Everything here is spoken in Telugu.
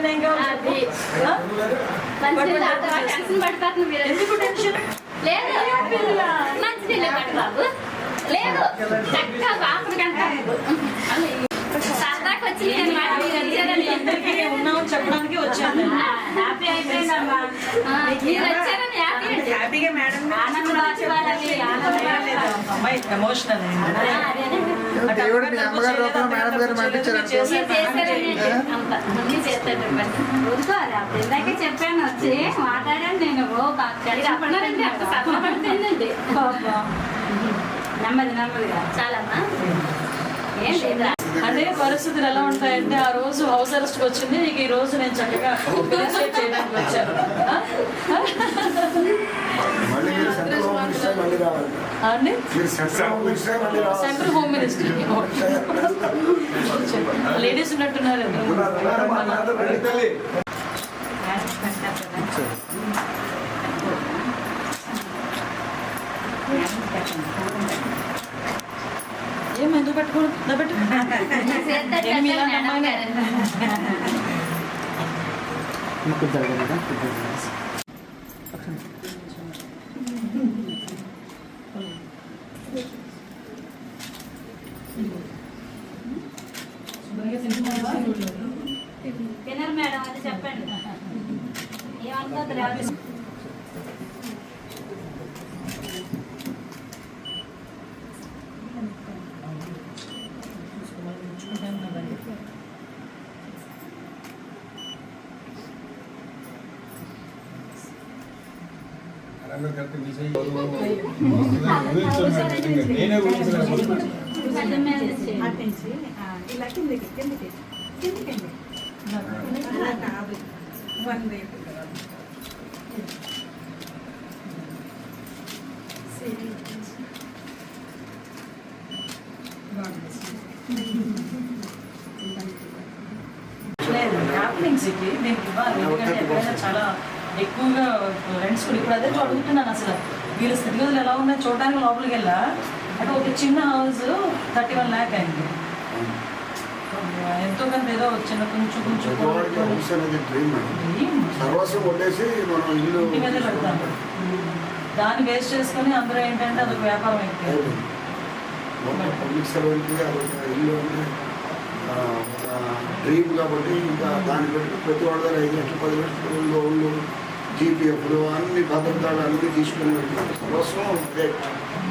అంతకన్నా ఏం కావాలి? ఎందుకు టెన్షన్? లేదు చక్కగా బాపుడు ఉన్నామని చెప్పడానికి వచ్చాను. హ్యాపీ అయిపోయిందమ్మా. హ్యాపీగా మేడం అమ్మాయి ఎమోషనల్ ఇందాకే చెప్పాను వచ్చి మాట్లాడాను నేను. నెమ్మది నెమ్మదిగా చాలమ్మా. ఏం లేదా అంటే పరిస్థితులు ఎలా ఉంటాయంటే ఆ రోజు హౌస్ అరెస్ట్ వచ్చింది, నీకు ఈ రోజు నేను చక్కగా చేయడానికి వచ్చాను. సెంట్రల్ హోమ్ మినిస్టర్ లేడీస్ ఉన్నట్టున్నారు. ఏం ఎందుకు పెట్టుకోడు తినరు మేడం అది చెప్పండి. ఏమనుకోద్దు రాదు. హ్యాపీనింగ్స్కి నేను ఇవ్వాలి, ఎందుకంటే ఎక్కడైనా చాలా ఎక్కువగా రెంట్స్ కూడా ఇప్పుడు అదే అడుగుతున్నాను. అసలు వీళ్ళ స్థితిగతులు ఎలా ఉన్నాయి చూడడానికి లోపలికి వెళ్ళా. అంటే ఒక చిన్న హౌస్ 31 lakh అయింది. ఎంతో కొంత ఏదో చిన్న కొంచెం ఇంటి మీద పెడతాను. దాన్ని వేస్ట్ చేసుకొని అందరూ ఏంటంటే అదొక వ్యాపారం అయిపోయింది. డ్రీమ్ కాబట్టి ఇంకా దాన్ని బట్టి ప్రతి వాళ్ళ దగ్గర 5 లక్షలు 10 లక్షలు లోన్లు జీపీఎఫ్లు అన్ని భద్రతలు అన్నీ తీసుకుని సర్వస్వం